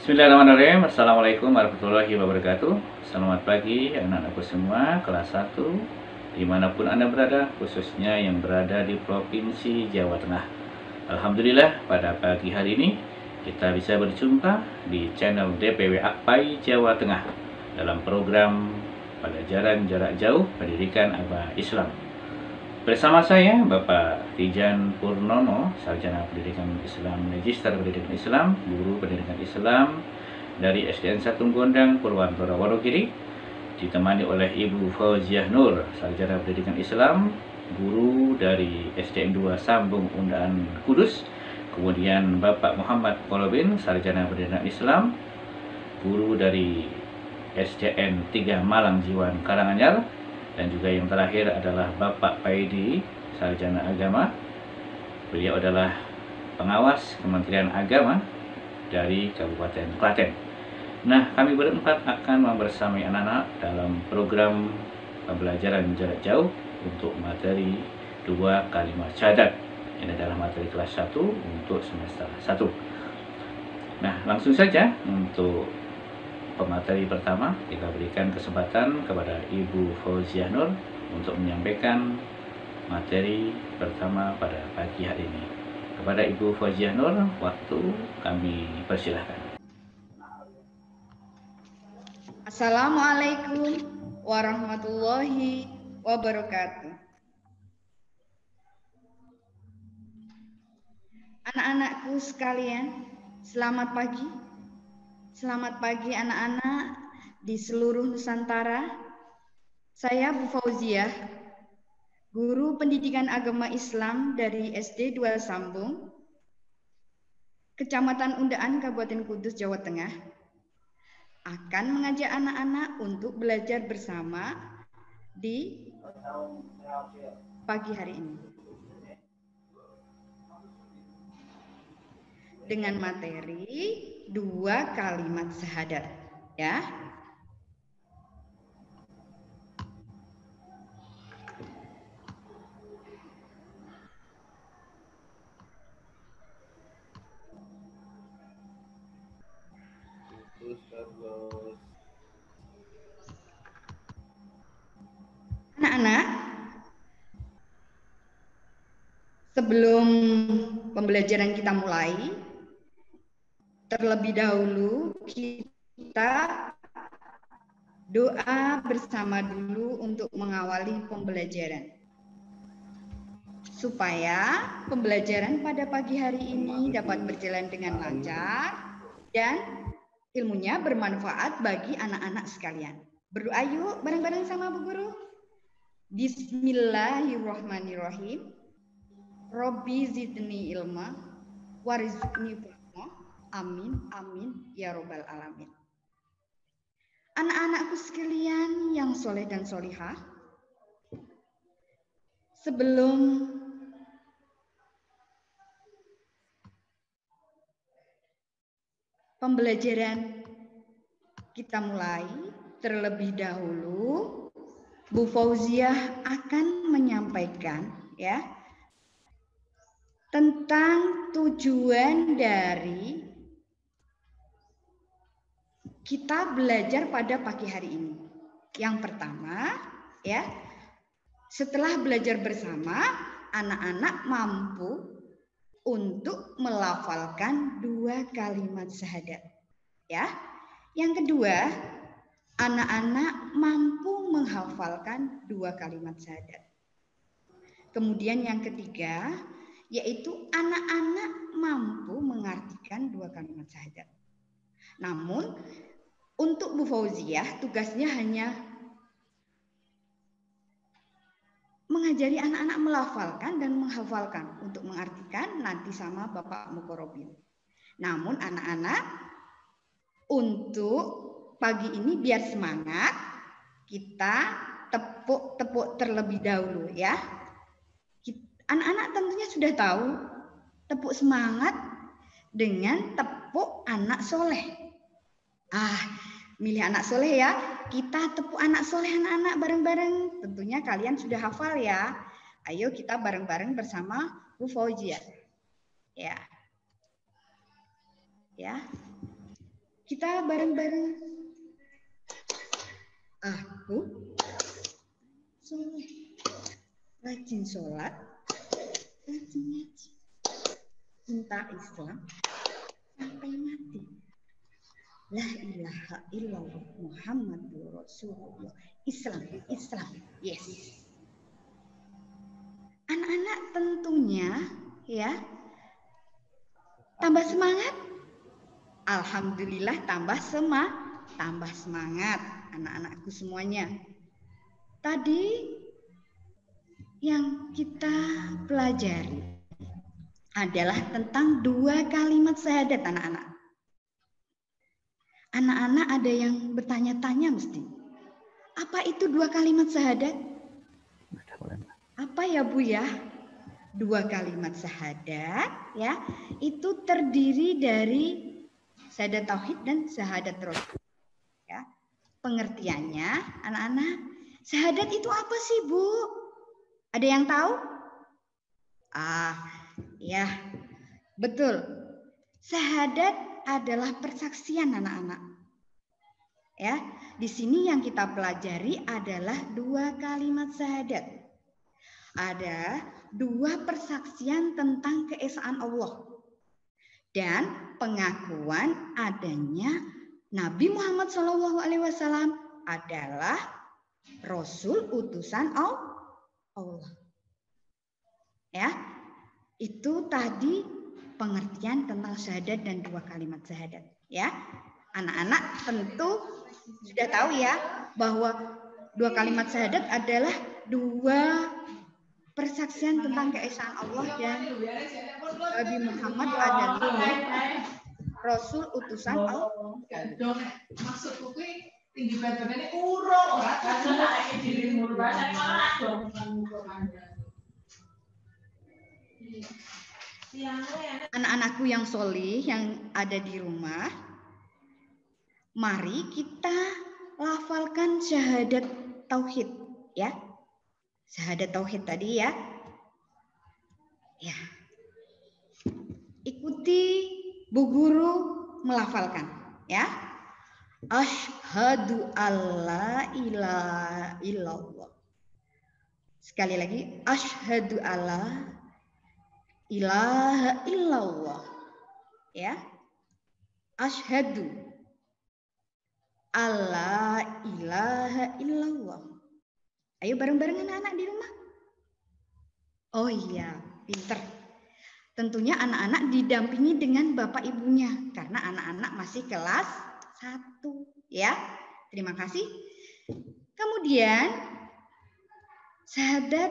Bismillahirrahmanirrahim. Assalamualaikum warahmatullahi wabarakatuh. Selamat pagi anak-anakku semua kelas 1 dimanapun Anda berada, khususnya yang berada di Provinsi Jawa Tengah. Alhamdulillah pada pagi hari ini kita bisa berjumpa di channel DPW Akpai Jawa Tengah dalam program pelajaran jarak jauh pendidikan agama Islam. Bersama saya Bapak Tijan Purnomo, Sarjana Pendidikan Islam, Magister Pendidikan Islam, Guru Pendidikan Islam dari SDN 1 Gondang, Purwantoro, Wonogiri, ditemani oleh Ibu Fauziah Nur, Sarjana Pendidikan Islam, Guru dari SDN 2 Sambung Undaan Kudus, kemudian Bapak Muhammad Kolobin, Sarjana Pendidikan Islam, Guru dari SDN 3 Malang Jiwan Karanganyar, dan juga yang terakhir adalah Bapak Paidi, Sarjana Agama. Beliau adalah pengawas Kementerian Agama dari Kabupaten Klaten. Nah, kami berempat akan membersamai anak-anak dalam program pembelajaran jarak jauh untuk materi 2 kalimat syahadat. Ini adalah materi kelas 1 untuk semester 1. Nah, langsung saja untuk pemateri pertama, kita berikan kesempatan kepada Ibu Fauziah Nur untuk menyampaikan materi pertama pada pagi hari ini. Kepada Ibu Fauziah Nur, waktu kami persilahkan. Assalamualaikum warahmatullahi wabarakatuh. Anak-anakku sekalian, selamat pagi. Selamat pagi anak-anak di seluruh Nusantara. Saya Bu Fauziah, Guru Pendidikan Agama Islam dari SD 2 Sambung, Kecamatan Undaan, Kabupaten Kudus, Jawa Tengah, akan mengajak anak-anak untuk belajar bersama di pagi hari ini dengan materi 2 kalimat syahadat, ya. Anak-anak, sebelum pembelajaran kita mulai, terlebih dahulu kita doa bersama dulu untuk mengawali pembelajaran. Supaya pembelajaran pada pagi hari ini dapat berjalan dengan lancar dan ilmunya bermanfaat bagi anak-anak sekalian. Berdoa yuk bareng-bareng sama Bu Guru. Bismillahirrahmanirrahim. Robbi zidni ilma warizqni fahma. Amin, amin, ya robbal alamin. Anak-anakku sekalian yang soleh dan solihah, sebelum pembelajaran kita mulai, terlebih dahulu Bu Fauziah akan menyampaikan ya tentang tujuan dari kita belajar pada pagi hari ini. Yang pertama, ya, setelah belajar bersama, anak-anak mampu untuk melafalkan 2 kalimat syahadat. Ya. Yang kedua, anak-anak mampu menghafalkan 2 kalimat syahadat. Kemudian yang ketiga, yaitu anak-anak mampu mengartikan 2 kalimat syahadat. Namun, untuk Bu Fauziah tugasnya hanya mengajari anak-anak melafalkan dan menghafalkan. Untuk mengartikan nanti sama Bapak Mukorobin. Namun anak-anak, untuk pagi ini biar semangat, kita tepuk terlebih dahulu ya. Anak-anak tentunya sudah tahu tepuk semangat dengan tepuk anak soleh. Milih anak soleh ya. Kita tepuk anak soleh anak-anak bareng-bareng. Tentunya kalian sudah hafal ya. Ayo kita bareng-bareng bersama Bu Fauziah. Ya. Ya. Kita bareng-bareng. Aku soleh, rajin sholat, rajin ngaji, cinta Islam sampai mati. La ilaha illallah Muhammadur Rasulullah. Islam. Yes. Anak-anak tentunya ya tambah semangat. Alhamdulillah tambah semangat anak-anakku semuanya. Tadi yang kita pelajari adalah tentang 2 kalimat syahadat anak-anak. Anak-anak ada yang bertanya-tanya mesti. Apa itu 2 kalimat syahadat? Apa ya Bu ya? 2 kalimat syahadat ya, itu terdiri dari syahadat tauhid dan syahadat rasul. Ya. Pengertiannya anak-anak, syahadat itu apa sih Bu? Ada yang tahu? Ya, betul. Syahadat adalah persaksian anak-anak. Ya, di sini yang kita pelajari adalah 2 kalimat syahadat. Ada 2 persaksian tentang keesaan Allah dan pengakuan adanya Nabi Muhammad SAW adalah Rasul utusan Allah. Ya, itu tadi pengertian tentang syahadat dan 2 kalimat syahadat. Ya, anak-anak tentu sudah tahu ya bahwa 2 kalimat syahadat adalah 2 persaksian tentang keesaan Allah dan Nabi Muhammad adalah Rasul utusan Allah. Maksudku tinggi badannya urung ora kan dirimu Anak-anakku yang solih yang ada di rumah, mari kita lafalkan syahadat tauhid ya. Syahadat tauhid tadi ya. Ya. Ikuti Bu Guru melafalkan ya. Asyhadu alla ilaha illallah. Sekali lagi, asyhadu alla ilaha illallah. Ya. Asyhadu alla ilaha illallah. Ayo bareng-bareng anak-anak di rumah. Oh iya, pinter. Tentunya anak-anak didampingi dengan bapak ibunya karena anak-anak masih kelas 1 ya. Terima kasih. Kemudian syahadat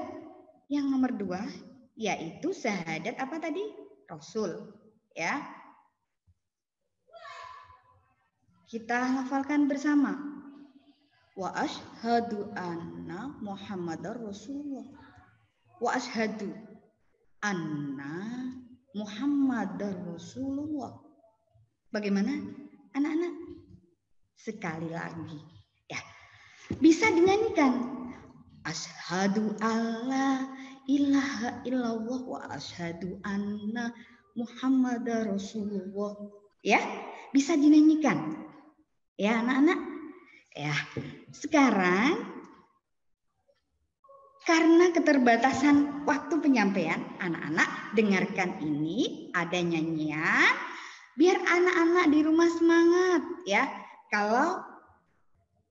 yang nomor 2 yaitu syahadat apa tadi? Rasul ya. Kita hafalkan bersama. Wa asyhadu anna Muhammadar Rasulullah. Wa asyhadu anna Muhammadar Rasulullah. Bagaimana anak-anak? Sekali lagi. Ya. Bisa dinyanyikan. Asyhadu alla ilaha illallah wa asyhadu anna Muhammadar Rasulullah. Ya, bisa dinyanyikan. Ya, anak-anak. Ya, sekarang karena keterbatasan waktu penyampaian, anak-anak dengarkan ini ada nyanyian biar anak-anak di rumah semangat ya. Kalau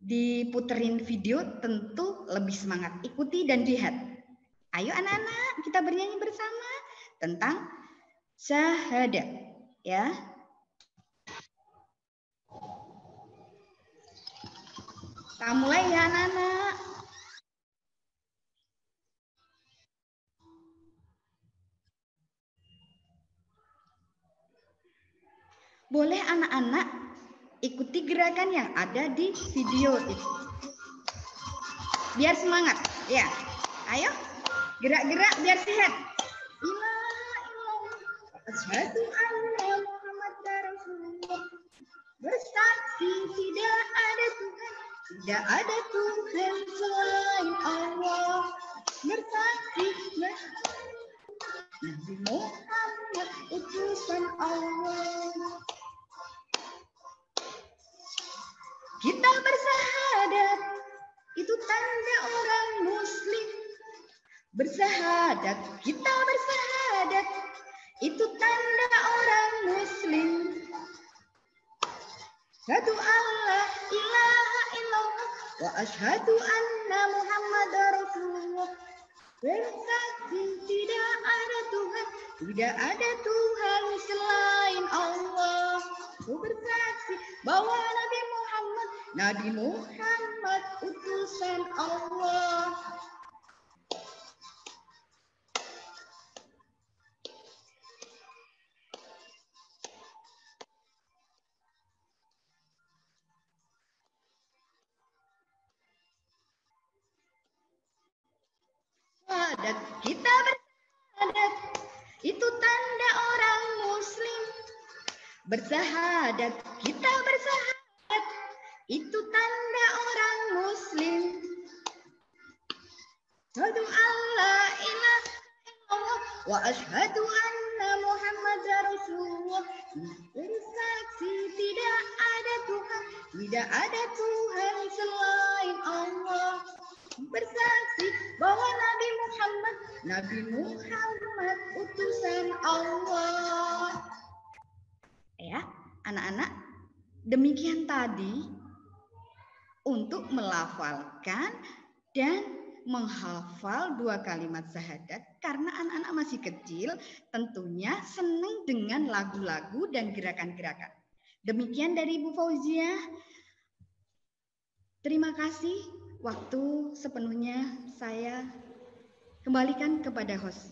diputerin video tentu lebih semangat. Ikuti dan lihat. Ayo anak-anak kita bernyanyi bersama tentang syahadat ya. Kita mulai ya anak-anak. Boleh anak-anak ikuti gerakan yang ada di video itu. Biar semangat. Ya. Ayo. Gerak-gerak biar sehat. Asyhadu anna Muhammadar Rasulullah. Bersaksi tidak ada Tuhan. Tidak ada Tuhan selain Allah. Bersaksi Nabi Muhammad utusan Allah. kita bersahadat, itu tanda orang muslim. Bersahadat, kita bersahadat, itu tanda orang muslim. Asyhadu alla ilaha illallah wa asyhadu anna Muhammadar Rasulullah. Bersaksi tidak ada Tuhan selain Allah. Aku bersaksi bahwa Nabi Muhammad utusan Allah. Syahadat, kita bersahadat, itu tanda orang muslim. Bersahadat, kita bersahadat, itu tanda orang muslim. Asyhadu alla ilaha illallah wa asyhadu anna Muhammadar Rasulullah. Bersaksi tidak ada Tuhan selain Allah. Bersaksi bahwa Nabi Muhammad utusan Allah. Ya, anak-anak, demikian tadi untuk melafalkan dan menghafal 2 kalimat syahadat. Karena anak-anak masih kecil, tentunya senang dengan lagu-lagu dan gerakan-gerakan. Demikian dari Ibu Fauzia. Terima kasih. Waktu sepenuhnya saya kembalikan kepada host.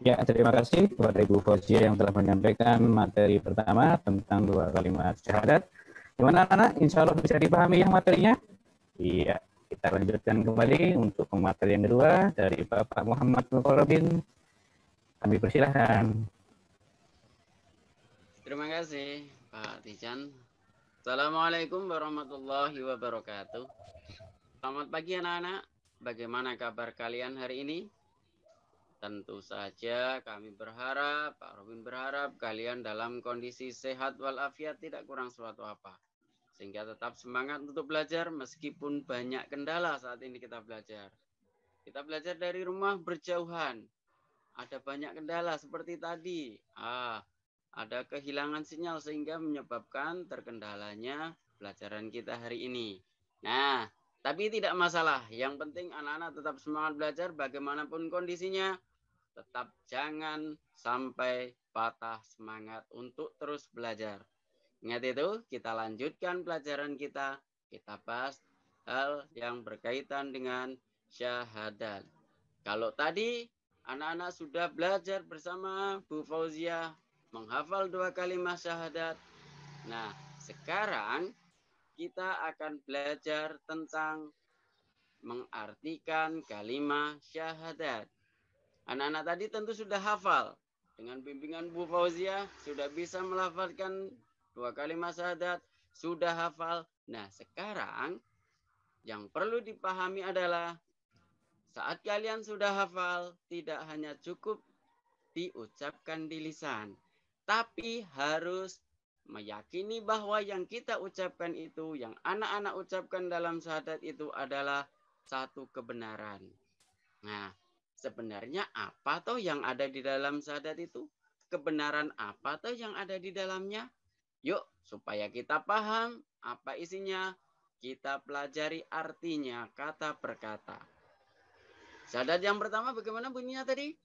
Ya, terima kasih kepada Ibu Fauzia yang telah menyampaikan materi pertama tentang 2 kalimat syahadat. Gimana anak-anak? Insya Allah bisa dipahami yang materinya? Iya, kita lanjutkan kembali untuk materi yang kedua dari Bapak Muhammad Mukarrabin. Kami persilahkan. Terima kasih Pak Tijan. Assalamualaikum warahmatullahi wabarakatuh. Selamat pagi anak-anak. Bagaimana kabar kalian hari ini? Tentu saja kami berharap, Pak Robin berharap kalian dalam kondisi sehat walafiat, tidak kurang suatu apa. Sehingga tetap semangat untuk belajar meskipun banyak kendala saat ini kita belajar. Kita belajar dari rumah berjauhan. Ada banyak kendala seperti tadi. Ada kehilangan sinyal sehingga menyebabkan terkendalanya pelajaran kita hari ini. Nah, tapi tidak masalah. Yang penting anak-anak tetap semangat belajar bagaimanapun kondisinya. Tetap jangan sampai patah semangat untuk terus belajar. Ingat itu, kita lanjutkan pelajaran kita. Kita bahas hal yang berkaitan dengan syahadat. Kalau tadi anak-anak sudah belajar bersama Bu Fauzia menghafal 2 kalimat syahadat. Nah, sekarang kita akan belajar tentang mengartikan kalimat syahadat. Anak-anak tadi tentu sudah hafal. Dengan bimbingan Bu Fauzia sudah bisa melafalkan 2 kalimat syahadat, sudah hafal. Nah, sekarang yang perlu dipahami adalah saat kalian sudah hafal, tidak hanya cukup diucapkan di lisan, tapi harus meyakini bahwa yang kita ucapkan itu, yang anak-anak ucapkan dalam syahadat itu adalah satu kebenaran. Nah, sebenarnya apa toh yang ada di dalam syahadat itu? Kebenaran apa toh yang ada di dalamnya? Yuk, supaya kita paham apa isinya, kita pelajari artinya kata per kata. Syahadat yang pertama bagaimana bunyinya tadi?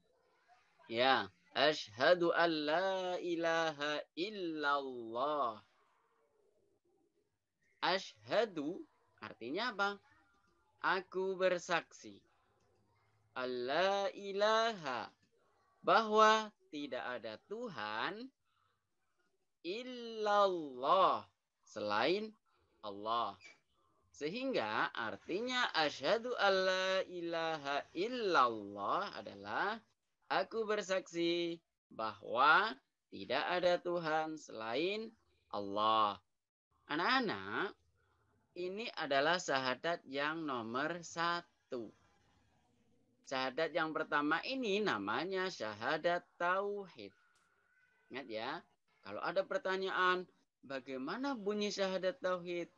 Ya, asyhadu an la ilaha illallah. Asyhadu artinya apa? Aku bersaksi. Allah ilaha, bahwa tidak ada Tuhan illallah, selain Allah. Sehingga artinya asyhadu alla ilaha illallah adalah aku bersaksi bahwa tidak ada Tuhan selain Allah. Anak-anak, ini adalah syahadat yang nomor 1. Syahadat yang pertama ini namanya syahadat tauhid. Ingat ya, kalau ada pertanyaan, bagaimana bunyi syahadat tauhid?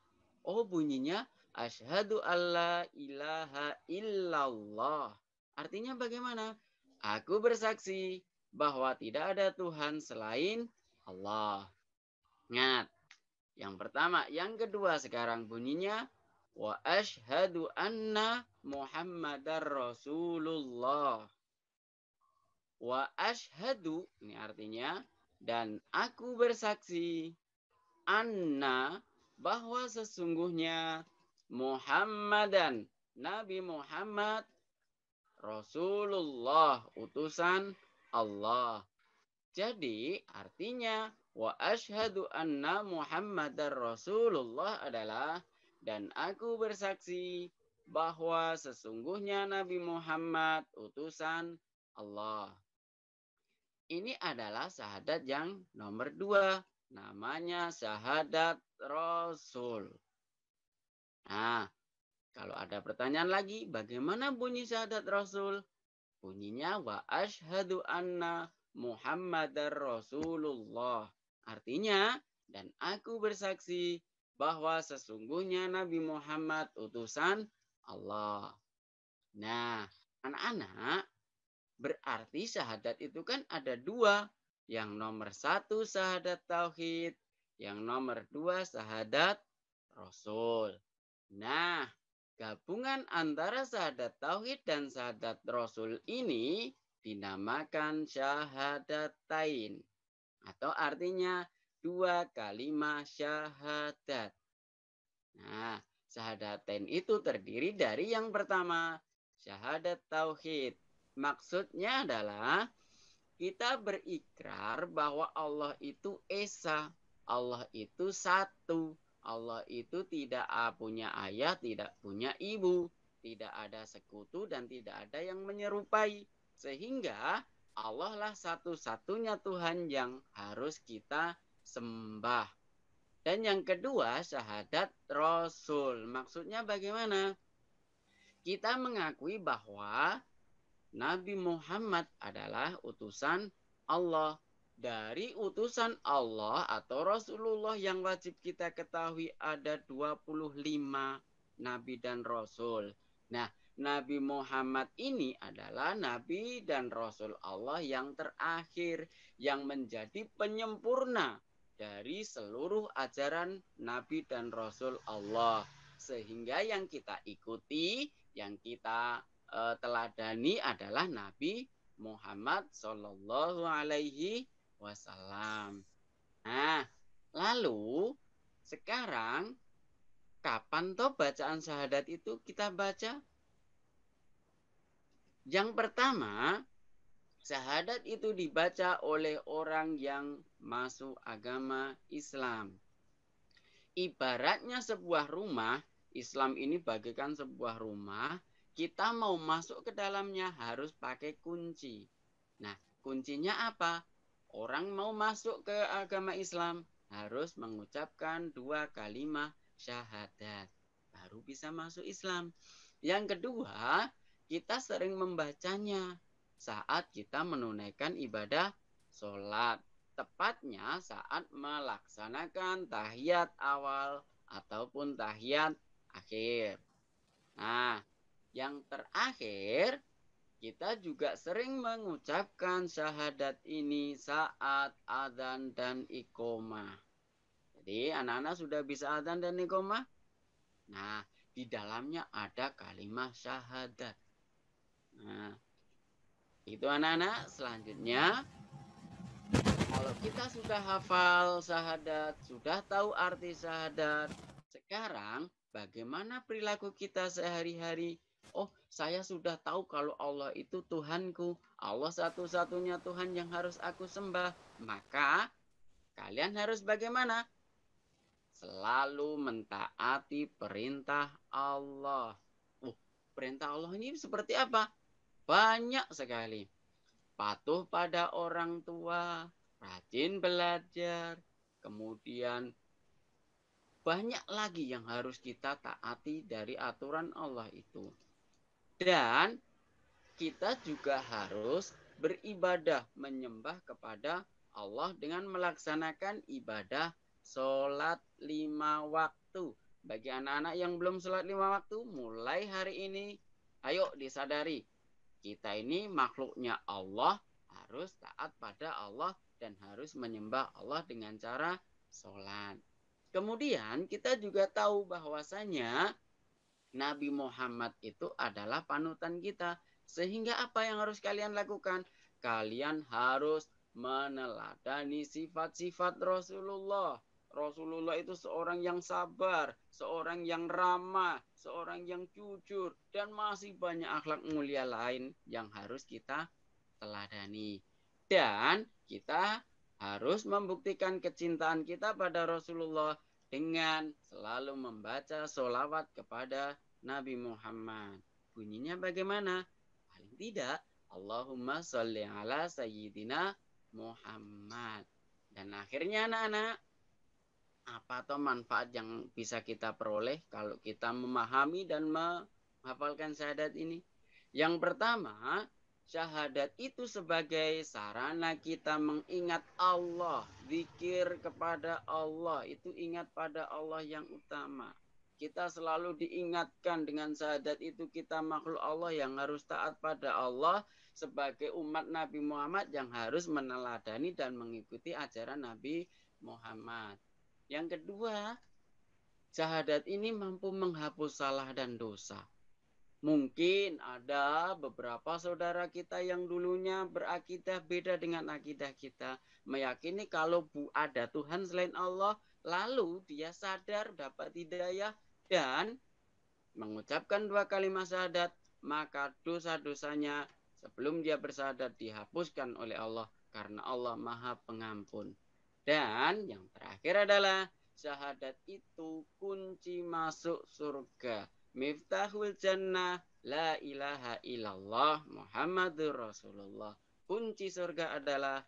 Oh, bunyinya asyhadu alla ilaha illallah. Artinya bagaimana? Aku bersaksi bahwa tidak ada Tuhan selain Allah. Ingat, yang pertama. Yang kedua sekarang bunyinya wa asyhadu anna Muhammadar Rasulullah. Wa asyhadu, ini artinya, dan aku bersaksi, anna, bahwa sesungguhnya Muhammadan, Nabi Muhammad, Rasulullah, utusan Allah. Jadi artinya wa asyhadu anna Muhammadar Rasulullah adalah dan aku bersaksi bahwa sesungguhnya Nabi Muhammad utusan Allah. Ini adalah syahadat yang nomor 2. Namanya syahadat Rasul. Nah, kalau ada pertanyaan lagi, bagaimana bunyi syahadat Rasul? Bunyinya wa asyhadu anna Muhammadar Rasulullah. Artinya, dan aku bersaksi bahwa sesungguhnya Nabi Muhammad utusan Allah. Nah, anak-anak, berarti syahadat itu kan ada 2. Yang nomor 1 syahadat tauhid, yang nomor 2 syahadat Rasul. Nah, gabungan antara syahadat tauhid dan syahadat Rasul ini dinamakan syahadatain. Atau artinya 2 kalimat syahadat. Nah, syahadatain itu terdiri dari yang pertama, syahadat tauhid. Maksudnya adalah kita berikrar bahwa Allah itu esa, Allah itu satu, Allah itu tidak punya ayah, tidak punya ibu, tidak ada sekutu dan tidak ada yang menyerupai. Sehingga Allah lah satu-satunya Tuhan yang harus kita sembah. Dan yang kedua, syahadat Rasul. Maksudnya bagaimana? Kita mengakui bahwa Nabi Muhammad adalah utusan Allah. Dari utusan Allah atau Rasulullah yang wajib kita ketahui ada 25 Nabi dan Rasul. Nah, Nabi Muhammad ini adalah Nabi dan Rasul Allah yang terakhir, yang menjadi penyempurna dari seluruh ajaran Nabi dan Rasul Allah. Sehingga yang kita ikuti, yang kita teladani adalah Nabi Muhammad Sallallahu Alaihi Wasallam. Nah, lalu sekarang kapan toh bacaan syahadat itu kita baca? Yang pertama, syahadat itu dibaca oleh orang yang masuk agama Islam. Ibaratnya sebuah rumah, Islam ini bagaikan sebuah rumah. Kita mau masuk ke dalamnya harus pakai kunci. Nah, kuncinya apa? Orang mau masuk ke agama Islam harus mengucapkan 2 kalimat syahadat. Baru bisa masuk Islam. Yang kedua, kita sering membacanya saat kita menunaikan ibadah sholat. Tepatnya saat melaksanakan tahiyat awal ataupun tahiyat akhir. Nah, yang terakhir, kita juga sering mengucapkan syahadat ini saat adzan dan iqomah. Jadi anak-anak sudah bisa adzan dan iqomah? Nah, di dalamnya ada kalimat syahadat. Nah, itu anak-anak. Selanjutnya, kalau kita sudah hafal syahadat, sudah tahu arti syahadat, sekarang bagaimana perilaku kita sehari-hari? Oh, saya sudah tahu kalau Allah itu Tuhanku. Allah satu-satunya Tuhan yang harus aku sembah. Maka kalian harus bagaimana? Selalu mentaati perintah Allah. Perintah Allah ini seperti apa? Banyak sekali. Patuh pada orang tua, rajin belajar, kemudian banyak lagi yang harus kita taati dari aturan Allah itu. Dan kita juga harus beribadah, menyembah kepada Allah dengan melaksanakan ibadah sholat 5 waktu. Bagi anak-anak yang belum sholat 5 waktu, mulai hari ini, ayo disadari. Kita ini makhluknya Allah, harus taat pada Allah dan harus menyembah Allah dengan cara sholat. Kemudian kita juga tahu bahwasanya Nabi Muhammad itu adalah panutan kita. Sehingga apa yang harus kalian lakukan? Kalian harus meneladani sifat-sifat Rasulullah. Rasulullah itu seorang yang sabar, seorang yang ramah, seorang yang jujur, dan masih banyak akhlak mulia lain yang harus kita teladani. Dan kita harus membuktikan kecintaan kita pada Rasulullah dengan selalu membaca sholawat kepada Nabi Muhammad. Bunyinya bagaimana? Paling tidak, Allahumma sholli ala sayyidina Muhammad. Dan akhirnya anak-anak, apa atau manfaat yang bisa kita peroleh kalau kita memahami dan menghafalkan syahadat ini? Yang pertama, syahadat itu sebagai sarana kita mengingat Allah, zikir kepada Allah, itu ingat pada Allah yang utama. Kita selalu diingatkan dengan syahadat itu kita makhluk Allah yang harus taat pada Allah sebagai umat Nabi Muhammad yang harus meneladani dan mengikuti ajaran Nabi Muhammad. Yang kedua, syahadat ini mampu menghapus salah dan dosa. Mungkin ada beberapa saudara kita yang dulunya berakidah beda dengan akidah kita. Meyakini kalau ada Tuhan selain Allah, lalu dia sadar dapat hidayah dan mengucapkan 2 kalimat syahadat, maka dosa-dosanya sebelum dia bersyahadat dihapuskan oleh Allah karena Allah Maha Pengampun. Dan yang terakhir adalah syahadat itu kunci masuk surga. Miftahul jannah la ilaha illallah Muhammadur Rasulullah. Kunci surga adalah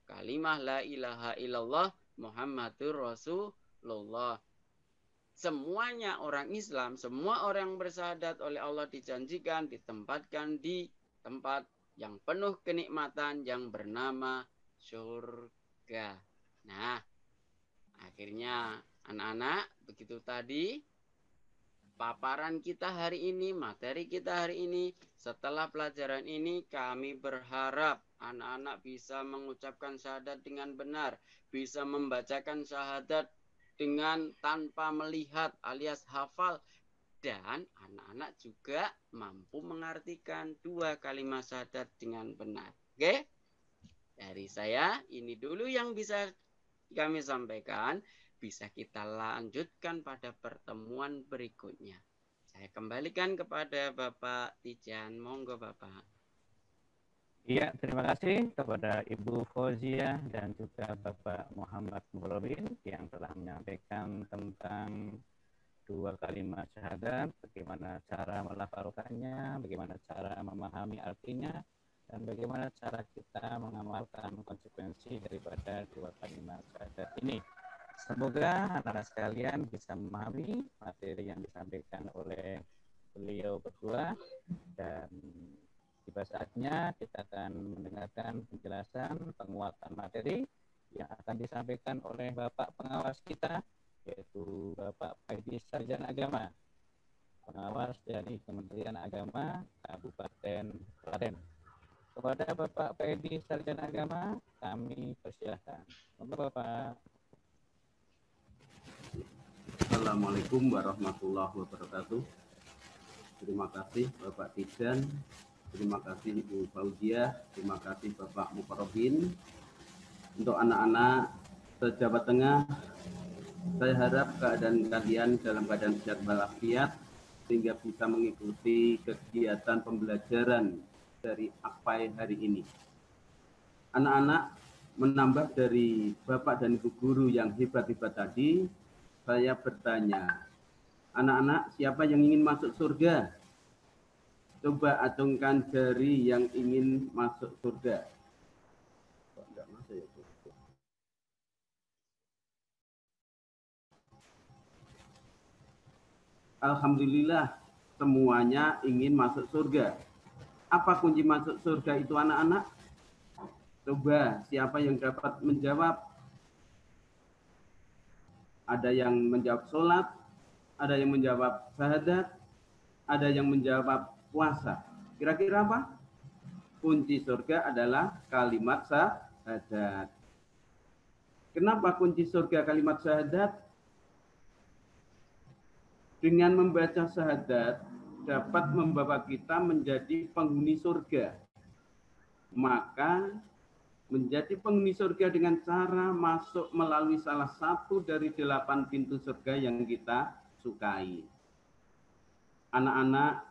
kalimah la ilaha illallah Muhammadur Rasulullah. Semuanya orang Islam, semua orang bersyahadat oleh Allah dijanjikan ditempatkan di tempat yang penuh kenikmatan yang bernama surga. Nah, akhirnya anak-anak, begitu tadi paparan kita hari ini, materi kita hari ini. Setelah pelajaran ini kami berharap anak-anak bisa mengucapkan syahadat dengan benar, bisa membacakan syahadat dengan tanpa melihat alias hafal, dan anak-anak juga mampu mengartikan 2 kalimat syahadat dengan benar. Oke? Dari saya ini dulu yang bisa kami sampaikan, bisa kita lanjutkan pada pertemuan berikutnya. Saya kembalikan kepada Bapak Tijan. Monggo Bapak. Iya, terima kasih kepada Ibu Fauzia dan juga Bapak Muhammad Murobin yang telah menyampaikan tentang 2 kalimat syahadat, bagaimana cara melafalkannya, bagaimana cara memahami artinya, dan bagaimana cara kita mengamalkan konsekuensi daripada 2 kalimat syahadat ini. Semoga anak-anak sekalian bisa memahami materi yang disampaikan oleh beliau berdua, dan tiba saatnya kita akan mendengarkan penjelasan penguatan materi yang akan disampaikan oleh Bapak pengawas kita, yaitu Bapak Paidi Sarjana Agama, pengawas dari Kementerian Agama Kabupaten Klaten. Kepada Bapak Paidi Sarjana Agama, kami persilahkan. Bapak. Assalamualaikum warahmatullahi wabarakatuh. Terima kasih Bapak Tijan, terima kasih Ibu Fauzia, terima kasih Bapak Mukarrabin. Untuk anak-anak se-Jawa Tengah, saya harap keadaan kalian dalam keadaan sehat walafiat sehingga bisa mengikuti kegiatan pembelajaran dari AKPAI hari ini. Anak-anak, menambah dari Bapak dan Ibu guru yang hebat-hebat tadi, saya bertanya, anak-anak siapa yang ingin masuk surga? Coba acungkan jari yang ingin masuk surga. Kok enggak masuk ya? Alhamdulillah, semuanya ingin masuk surga. Apa kunci masuk surga itu anak-anak? Coba siapa yang dapat menjawab? Ada yang menjawab sholat, ada yang menjawab syahadat, ada yang menjawab puasa. Kira-kira apa? Kunci surga adalah kalimat syahadat. Kenapa kunci surga kalimat syahadat? Dengan membaca syahadat dapat membawa kita menjadi penghuni surga. Maka menjadi penghuni surga dengan cara masuk melalui salah satu dari 8 pintu surga yang kita sukai. Anak-anak,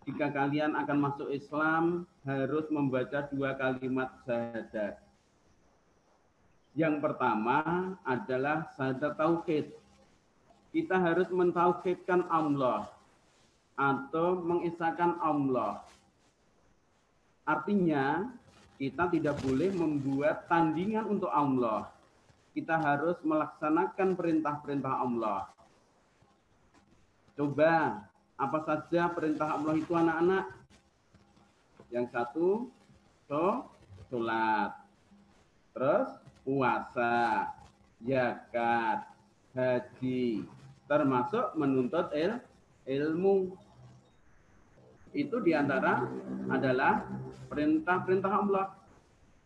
jika kalian akan masuk Islam, harus membaca 2 kalimat syahadat. Yang pertama adalah syahadat tauhid. Kita harus mentauhidkan Allah atau mengesahkan Allah. Artinya, kita tidak boleh membuat tandingan untuk Allah. Kita harus melaksanakan perintah-perintah Allah. Coba, apa saja perintah Allah itu anak-anak? Yang satu, sholat. Terus, puasa, zakat, haji, termasuk menuntut ilmu. Itu diantara adalah perintah-perintah Allah.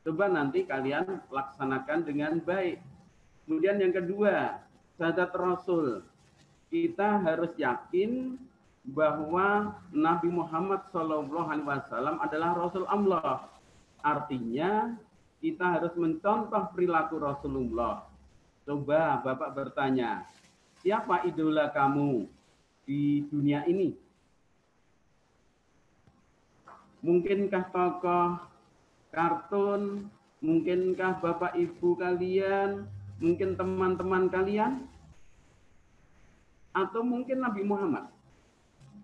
Coba nanti kalian laksanakan dengan baik. Kemudian yang kedua, syahadat Rasul. Kita harus yakin bahwa Nabi Muhammad SAW adalah Rasul Allah. Artinya kita harus mencontoh perilaku Rasulullah. Coba Bapak bertanya, siapa idola kamu di dunia ini? Mungkinkah tokoh kartun, mungkinkah Bapak Ibu kalian, mungkin teman-teman kalian, atau mungkin Nabi Muhammad?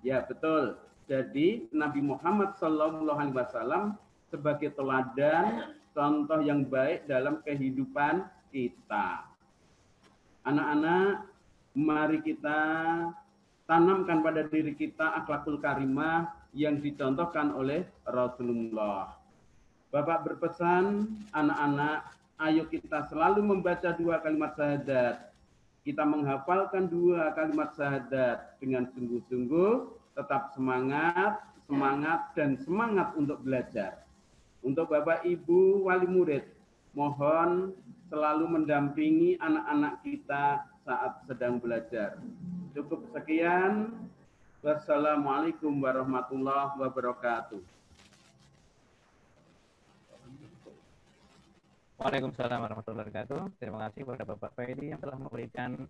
Ya betul. Jadi Nabi Muhammad SAW sebagai teladan, contoh yang baik dalam kehidupan kita. Anak-anak, mari kita tanamkan pada diri kita akhlakul karimah yang dicontohkan oleh Rasulullah. Bapak berpesan, anak-anak, ayo kita selalu membaca 2 kalimat syahadat. Kita menghafalkan 2 kalimat syahadat dengan sungguh-sungguh, tetap semangat dan semangat untuk belajar. Untuk Bapak Ibu wali murid, mohon selalu mendampingi anak-anak kita saat sedang belajar. Cukup sekian. Wassalamualaikum warahmatullahi wabarakatuh. Waalaikumsalam warahmatullahi wabarakatuh. Terima kasih kepada Bapak Fedi yang telah memberikan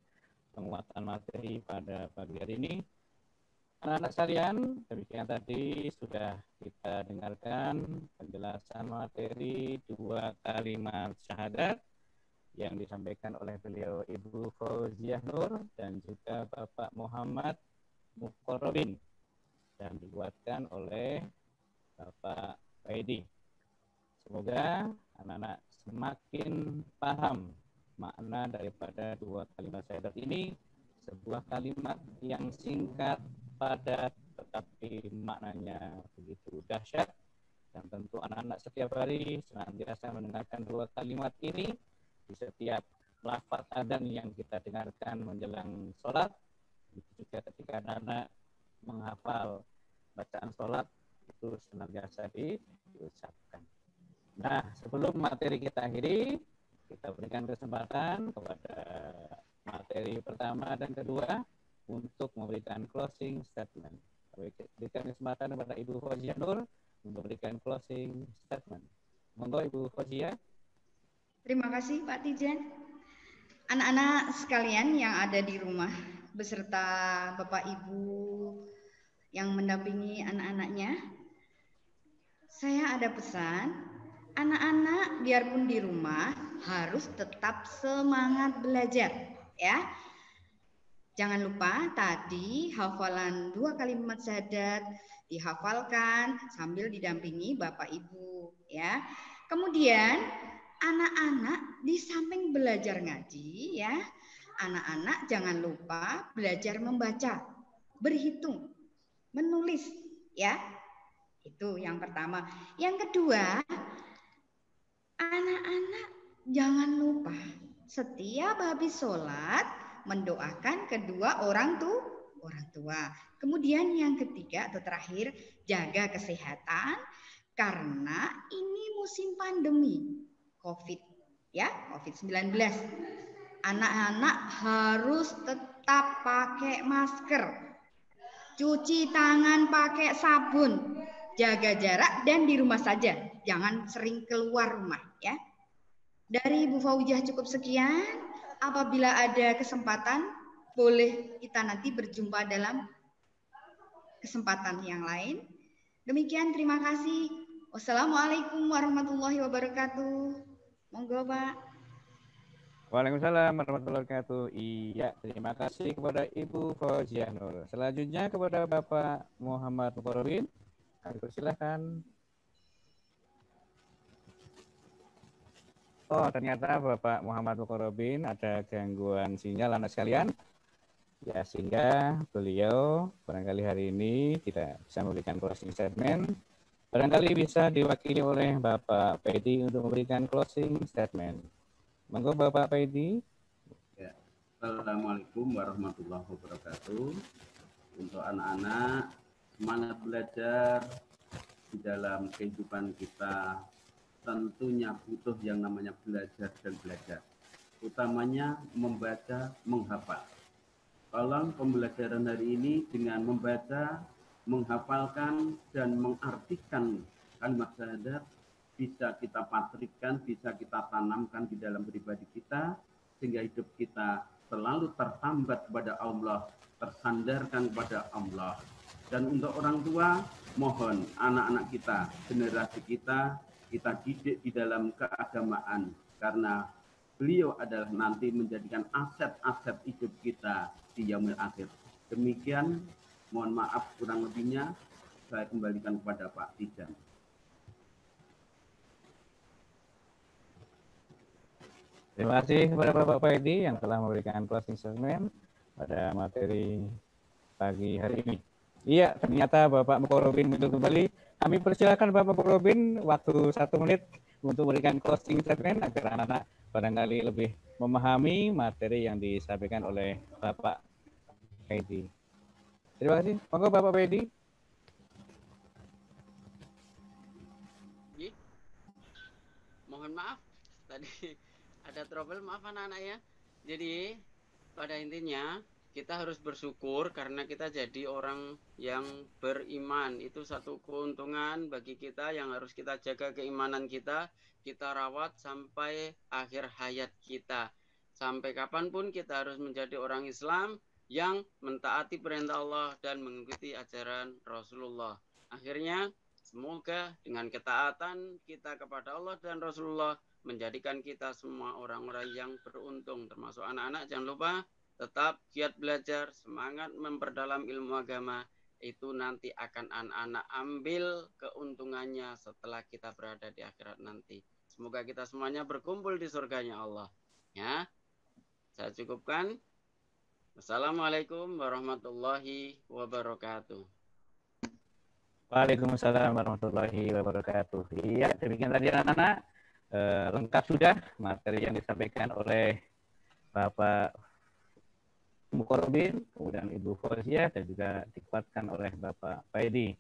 penguatan materi pada pagi hari ini. Anak-anak sekalian, demikian tadi sudah kita dengarkan penjelasan materi 2 kalimat syahadat yang disampaikan oleh beliau Ibu Fauziah Nur dan juga Bapak Muhammad Muqarrabin dan dibuatkan oleh Bapak Fedi. Semoga anak-anak semakin paham makna daripada 2 kalimat syahadat ini, sebuah kalimat yang singkat, padat, tetapi maknanya begitu dahsyat. Dan tentu anak-anak setiap hari senantiasa mendengarkan 2 kalimat ini di setiap lafaz adzan yang kita dengarkan menjelang sholat. Juga ketika anak-anak menghafal bacaan sholat itu senantiasa diucapkan. Nah, sebelum materi kita akhiri, kita berikan kesempatan kepada materi pertama dan kedua untuk memberikan closing statement. Berikan kesempatan kepada Ibu Fauziah Nur untuk memberikan closing statement. Monggo Ibu Fauziah. Terima kasih Pak Tijan. Anak-anak sekalian yang ada di rumah beserta Bapak Ibu yang mendampingi anak-anaknya, saya ada pesan, anak-anak biarpun di rumah harus tetap semangat belajar, ya. Jangan lupa tadi hafalan 2 kalimat syahadat dihafalkan sambil didampingi Bapak Ibu, ya. Kemudian anak-anak di samping belajar ngaji, ya, anak-anak jangan lupa belajar membaca, berhitung, menulis, ya. Itu yang pertama. Yang kedua, anak-anak jangan lupa setiap habis sholat mendoakan kedua orang tua. Kemudian yang ketiga atau terakhir, jaga kesehatan karena ini musim pandemi COVID ya, COVID-19. Anak-anak harus tetap pakai masker, cuci tangan pakai sabun, jaga jarak dan di rumah saja. Jangan sering keluar rumah ya. Dari Bu Fauziyah cukup sekian. Apabila ada kesempatan, boleh kita nanti berjumpa dalam kesempatan yang lain. Demikian, terima kasih. Wassalamualaikum warahmatullahi wabarakatuh. Monggo, Pak. Waalaikumsalam warahmatullahi wabarakatuh. Iya, terima kasih kepada Ibu Fauziyah Nur. Selanjutnya kepada Bapak Muhammad Mukarrabin. Kami persilahkan. Oh, ternyata Bapak Muhammad Mukarrabin ada gangguan sinyal anak sekalian. Ya, sehingga beliau barangkali hari ini tidak bisa memberikan closing statement. Barangkali bisa diwakili oleh Bapak Pedi untuk memberikan closing statement. Monggo Bapak Pedi. Ya. Assalamualaikum warahmatullahi wabarakatuh. Untuk anak-anak, semangat belajar di dalam kehidupan kita tentunya butuh yang namanya belajar dan belajar. Utamanya membaca, menghafal. Tolong pembelajaran hari ini dengan membaca, menghafalkan, dan mengartikan kalimat syahadat bisa kita patrikkan, bisa kita tanamkan di dalam pribadi kita, sehingga hidup kita selalu tertambat kepada Allah, tersandarkan kepada Allah. Dan untuk orang tua, mohon anak-anak kita, generasi kita didik di dalam keagamaan, karena beliau adalah nanti menjadikan aset-aset hidup kita di yaumil akhir. Demikian, mohon maaf kurang lebihnya, saya kembalikan kepada Pak Tijan. Terima kasih kepada Bapak Pedi yang telah memberikan closing statement pada materi pagi hari ini. Iya, ternyata Bapak Mukarrabin muncul kembali. Kami persilakan Bapak Mukarrabin waktu 1 menit untuk memberikan closing statement agar anak-anak barangkali lebih memahami materi yang disampaikan oleh Bapak Pedi. Terima kasih. Monggo Bapak Pedi. Mohon maaf tadi ada trouble, maaf anak-anak ya. Jadi pada intinya kita harus bersyukur karena kita jadi orang yang beriman. Itu satu keuntungan bagi kita yang harus kita jaga, keimanan kita rawat sampai akhir hayat kita. Sampai kapanpun kita harus menjadi orang Islam yang mentaati perintah Allah dan mengikuti ajaran Rasulullah. Akhirnya semoga dengan ketaatan kita kepada Allah dan Rasulullah menjadikan kita semua orang-orang yang beruntung, termasuk anak-anak. Jangan lupa tetap giat belajar, semangat memperdalam ilmu agama. Itu nanti akan anak-anak ambil keuntungannya setelah kita berada di akhirat nanti. Semoga kita semuanya berkumpul di surganya Allah. Ya, saya cukupkan. Wassalamualaikum warahmatullahi wabarakatuh. Waalaikumsalam warahmatullahi wabarakatuh. Iya, demikian tadi anak-anak. Lengkap sudah materi yang disampaikan oleh Bapak Mukarrabin, kemudian Ibu Fauziyah, dan juga dikuatkan oleh Bapak Pedi.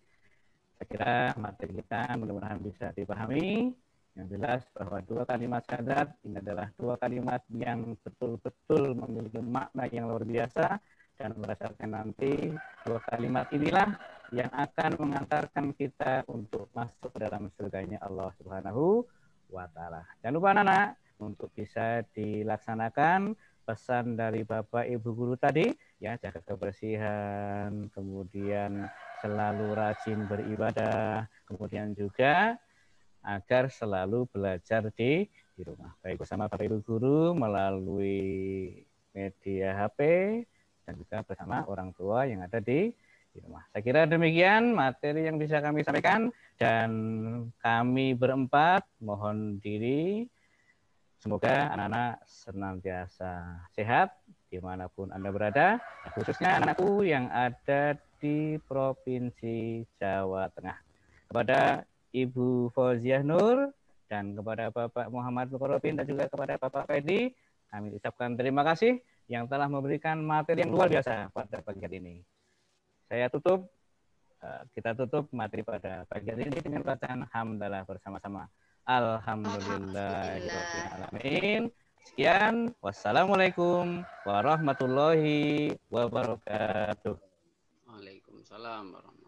Saya kira materi kita mudah-mudahan bisa dipahami. Yang jelas bahwa 2 kalimat syahadat ini adalah 2 kalimat yang betul-betul memiliki makna yang luar biasa, dan berdasarkan nanti 2 kalimat inilah yang akan mengantarkan kita untuk masuk ke dalam surganya Allah Subhanahu wa Ta'ala. Jangan lupa anak-anak untuk bisa dilaksanakan pesan dari Bapak Ibu Guru tadi, ya, jaga kebersihan, kemudian selalu rajin beribadah, kemudian juga agar selalu belajar di rumah, baik bersama Bapak Ibu Guru melalui media HP dan juga bersama orang tua yang ada di rumah. Saya kira demikian materi yang bisa kami sampaikan, dan kami berempat mohon diri. Semoga anak-anak senantiasa sehat dimanapun Anda berada, khususnya anak-anakku yang ada di Provinsi Jawa Tengah. Kepada Ibu Fauziyah Nur dan kepada Bapak Muhammad Mukarrabin dan juga kepada Bapak Pedi, kami ucapkan terima kasih yang telah memberikan materi yang luar biasa pada pagi hari ini. Kita tutup materi pada pagi hari ini dengan bacaan hamdalah bersama-sama. Alhamdulillahirrahmanirrahim. Sekian, wassalamualaikum warahmatullahi wabarakatuh. Waalaikumsalam warahmatullahi wabarakatuh.